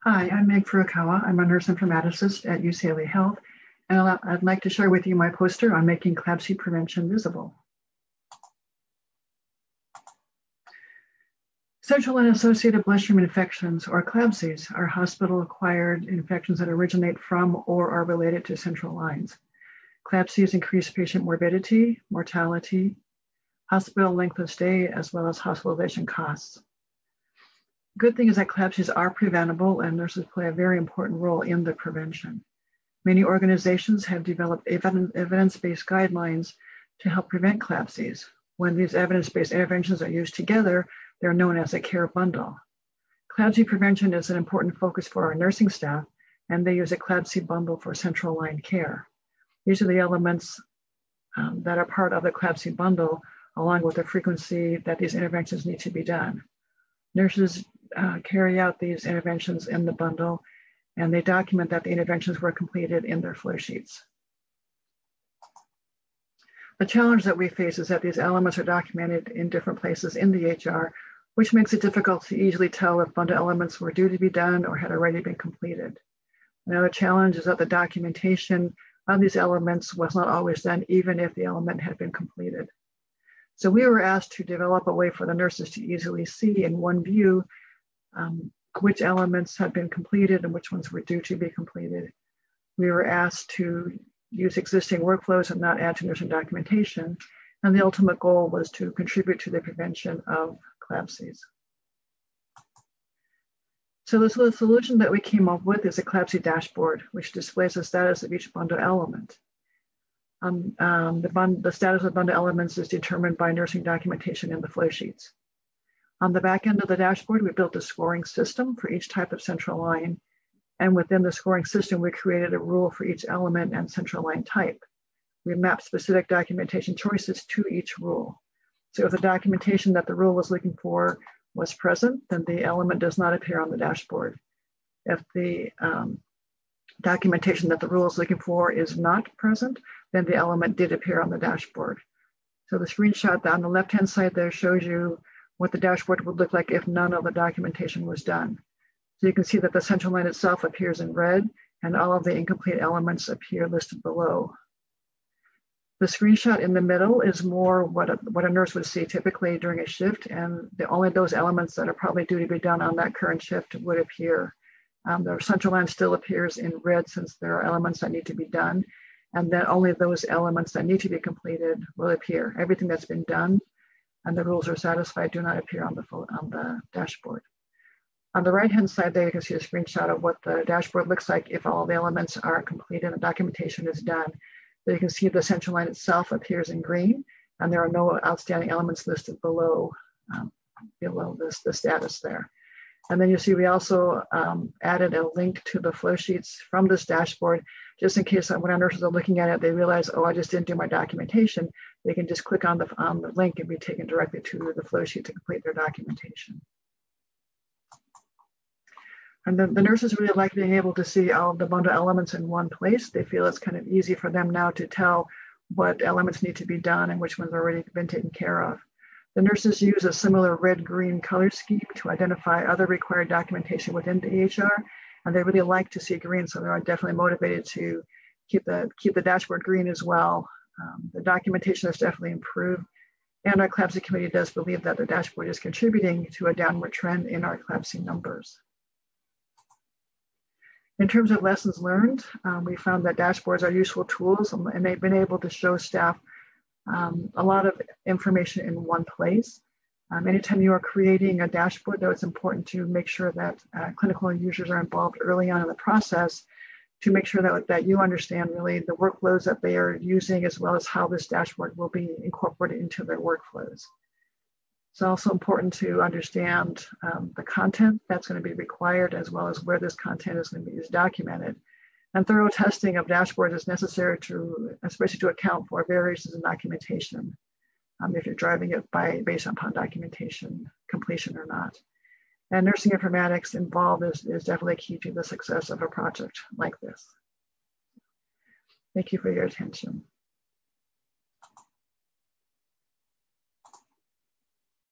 Hi, I'm Meg Furukawa. I'm a nurse informaticist at UCLA Health, and I'd like to share with you my poster on making CLABSI prevention visible. Central line associated bloodstream infections, or CLABSIs, are hospital-acquired infections that originate from or are related to central lines. CLABSIs increase patient morbidity, mortality, hospital length of stay, as well as hospitalization costs. Good thing is that CLABSIs are preventable, and nurses play a very important role in the prevention. Many organizations have developed evidence-based guidelines to help prevent CLABSIs. When these evidence-based interventions are used together, they're known as a care bundle. CLABSI prevention is an important focus for our nursing staff, and they use a CLABSI bundle for central line care. These are the elements that are part of the CLABSI bundle, along with the frequency that these interventions need to be done. Nurses carry out these interventions in the bundle, and they document that the interventions were completed in their flow sheets. The challenge that we face is that these elements are documented in different places in the EHR, which makes it difficult to easily tell if bundle elements were due to be done or had already been completed. Another challenge is that the documentation of these elements was not always done, even if the element had been completed. So we were asked to develop a way for the nurses to easily see in one view which elements had been completed and which ones were due to be completed. We were asked to use existing workflows and not add to nursing documentation. And the ultimate goal was to contribute to the prevention of CLABSIs. So the solution that we came up with is a CLABSI dashboard, which displays the status of each bundle element. The status of bundle elements is determined by nursing documentation in the flow sheets. On the back end of the dashboard, we built a scoring system for each type of central line. And within the scoring system, we created a rule for each element and central line type. We mapped specific documentation choices to each rule. So if the documentation that the rule was looking for was present, then the element does not appear on the dashboard. If the documentation that the rule is looking for is not present, then the element did appear on the dashboard. So the screenshot on the left-hand side there shows you what the dashboard would look like if none of the documentation was done. So you can see that the central line itself appears in red, and all of the incomplete elements appear listed below. The screenshot in the middle is more what a nurse would see typically during a shift, and only those elements that are probably due to be done on that current shift would appear. The central line still appears in red since there are elements that need to be done, and then only those elements that need to be completed will appear. Everything that's been done and the rules are satisfied do not appear on the dashboard. On the right-hand side there, you can see a screenshot of what the dashboard looks like if all the elements are completed and the documentation is done. So you can see the central line itself appears in green, and there are no outstanding elements listed below the status there. And then you see we also added a link to the flow sheets from this dashboard, just in case when our nurses are looking at it, they realize, oh, I just didn't do my documentation. They can just click on the link and be taken directly to the flow sheet to complete their documentation. And the nurses really like being able to see all of the bundle elements in one place. They feel it's kind of easy for them now to tell what elements need to be done and which ones have already been taken care of. The nurses use a similar red-green color scheme to identify other required documentation within the EHR, and they really like to see green, so they're definitely motivated to keep the dashboard green as well. The documentation has definitely improved, and our CLABSI committee does believe that the dashboard is contributing to a downward trend in our CLABSI numbers. In terms of lessons learned, we found that dashboards are useful tools, and they've been able to show staff a lot of information in one place. Anytime you are creating a dashboard, though, it's important to make sure that clinical users are involved early on in the process to make sure that you understand really the workflows that they are using, as well as how this dashboard will be incorporated into their workflows. It's also important to understand the content that's going to be required, as well as where this content is going to be documented. And thorough testing of dashboards is necessary especially to account for variations in documentation, if you're driving it based upon documentation completion or not. And nursing informatics involved is definitely key to the success of a project like this. Thank you for your attention.